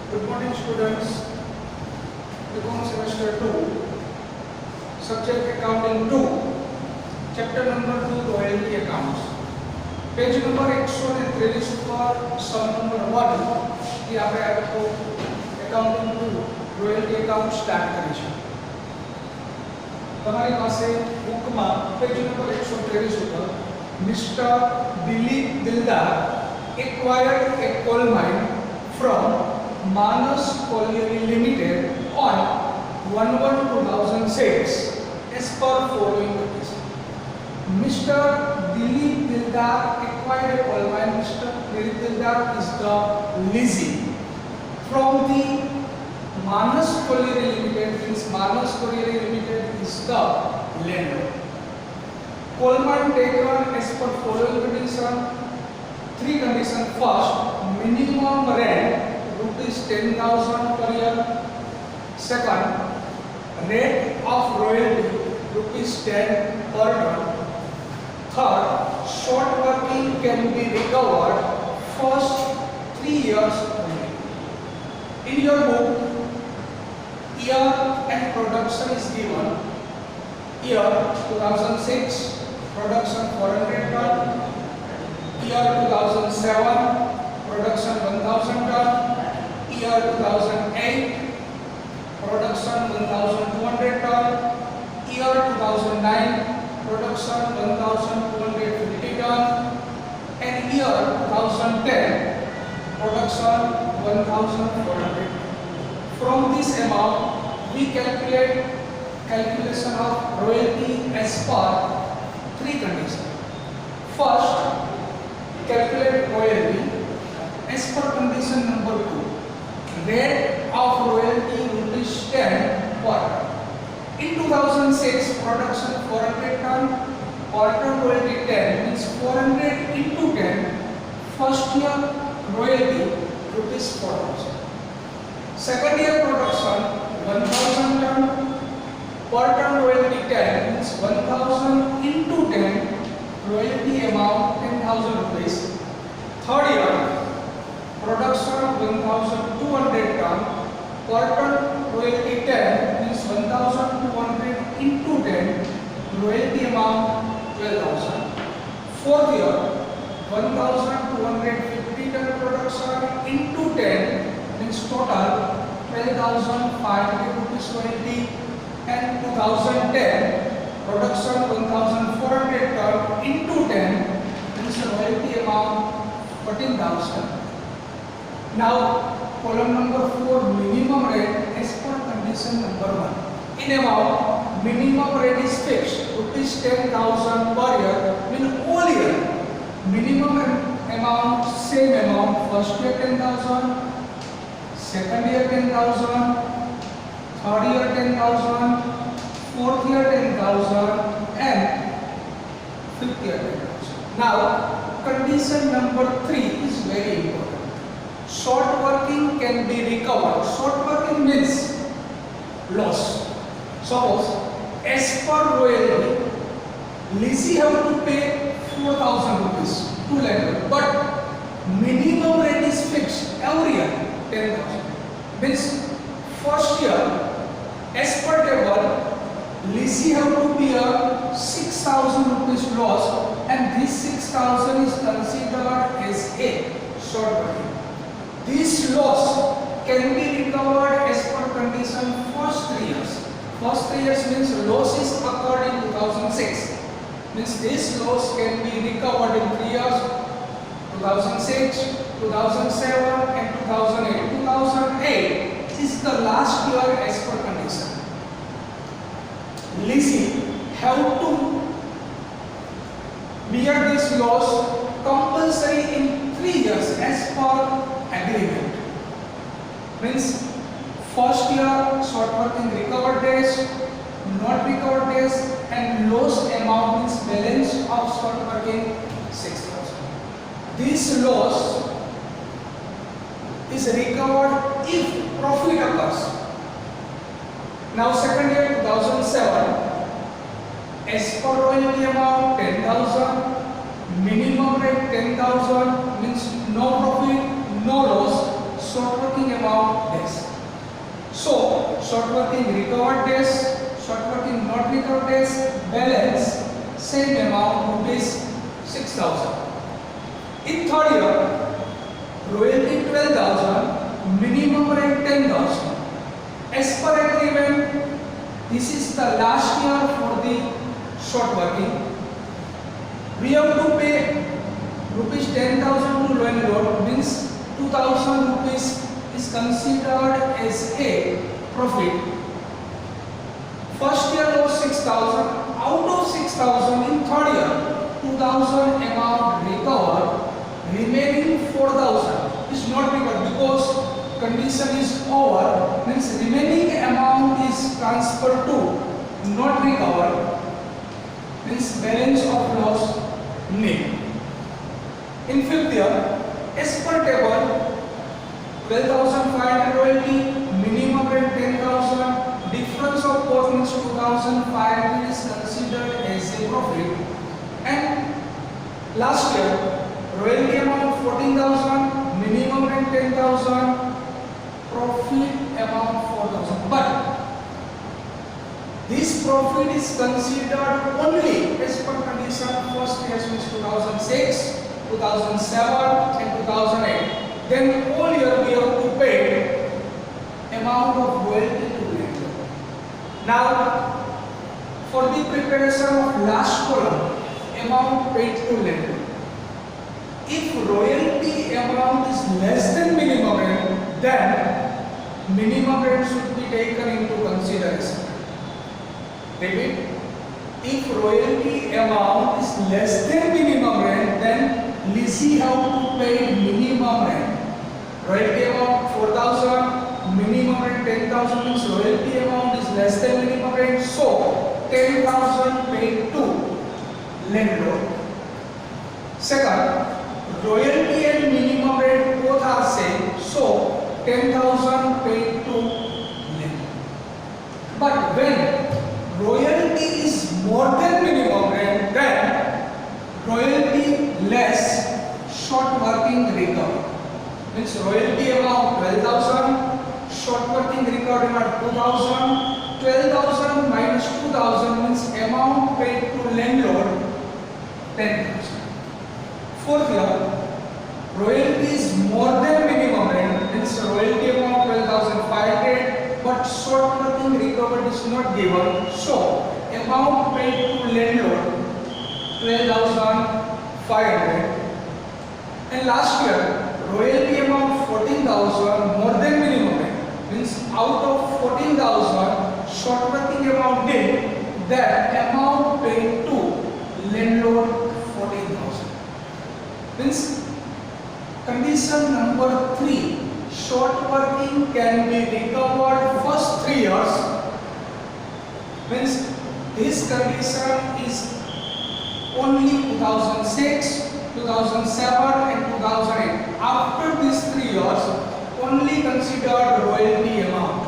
Good morning, students. Become semester 2, subject accounting 2, chapter number 2, royalty accounts. Page number 123 पर sum number 1 ये આપણે આ લોકો accounting 2 royalty account start કરી છે. તમારી પાસે બુકમાં પેજ નંબર 123 પર Mr. Dilip Dildar acquired a coal mine from Manas Colliery Limited on 1/1/2006 as per following condition. Mr. Dilip Dildar acquired a coal mine. Mr. Dilip Dildar is the lessee from the Manas Colliery Limited. Means Manas Colliery Limited is the landlord. Coal mine taken as per following condition. Three conditions. First, minimum rent rupees 10,000 per year. Second, rate of royalty rupees 10 per ton. Third, short working can be recovered first 3 years only. In your book, year and production is given. Year 2006, production 400 ton. Year 2007, production 1000 ton. Year 2008, production 1200 ton. Year 2009, production 1250 ton. And year 2010, production 1400. From this amount, we calculation of royalty as per three conditions. First, calculate royalty as per condition number 2. Rate of royalty rupees 10 per ton. In 2006, production 400 ton, per ton royalty 10 means 400 into 10. First year royalty rupees 4,000. Second year production 1,000 ton, per ton royalty 10 means 1,000 into 10. Royalty amount 10,000 rupees. Third year production 1,200 ton, per ton royalty 10 means 1,200 into 10. Royalty amount 12,000. Fourth year 1,250 ton production into 10 means total 12,500 rupees royalty. And 2010 production 1,400 ton into 10 means royalty amount 14,000. Now column number 4, minimum rate as per condition number 1. In amount, minimum rate is fixed rupees 10,000 per year, mean all year. Minimum amount same amount. First year 10,000, second year 10,000, third year 10,000, fourth year 10,000, and fifth year 10,000. Now, condition number 3 is very important. Short working can be recovered. Short working means loss. Suppose, as per royalty, lessee have to pay 4,000 rupees to landlord, but minimum rate is fixed every year 10,000. Means first year, as per table, lessee have to bear 6,000 rupees loss, and this 6,000 is considered as a short working. This loss can be recovered as per condition first 3 years. First 3 years means loss is occurred in 2006. Means this loss can be recovered in 3 years. 2006, 2007 and 2008. 2008 is the last year as per condition. Lessee have to bear this loss compulsory in 3 years as per agreement. Means first year short working recovered days, not recovered days, and loss amount means balance of short working 6,000. This loss is recovered if profit occurs. Now second year 2007, as per royalty amount 10,000, minimum rate 10,000 means no profit, no loss. short working amount days. So short working recovered days, short working not recovered days, balance same amount rupees 6,000. In third year, royalty 12,000, minimum rent 10,000. As per agreement, this is the last year for the short working. We have to pay rupees 10,000 to landlord, means 2,000 rupees is considered as a profit. First year was 6,000. Out of 6,000 in third year, 2,000 amount recovered. Remaining 4,000 is not recovered because condition is over. Means remaining amount is transferred to not recovered. Means balance of loss nil. In fifth year, as per table, 12,500 royalty, minimum rent 10,000, difference of cost means 2,500 is considered as a profit. And last year, royalty amount 14,000, minimum rent 10,000, profit amount 4,000. But this profit is considered only as per condition first year means 2006, 2007 and 2008. Then all year we have to pay amount of royalty to lender. Now for the preparation of last column, amount paid to lender. If royalty amount is less than minimum rent, then minimum rent should be taken into consideration. Repeat. If royalty amount is less than minimum rent, then lessee have to pay minimum rent. Royalty amount 4,000, minimum rent 10,000 means royalty amount is less than minimum rent, so 10,000 paid to landlord. Second, royalty and minimum rent both are same, so 10,000 paid to landlord. But when royalty is more than minimum rent, then royalty less short working recovery. Means royalty amount 12,000, short working recovery amount 2,000, 12,000 minus 2,000 means amount paid to landlord 10,000. Fourth year, royalty is more than minimum rent, means royalty amount 12,500, but short working recovery is not given, so amount paid to landlord 12,500. And last year, royalty amount 14,000 more than minimum rent, means out of 14,000 short working amount nil, that amount paid to landlord 14,000. Means condition number 3, short working can be recovered first 3 years. Means this condition is only 2006, 2007 and 2008. After these 3 years, only consider royalty amount.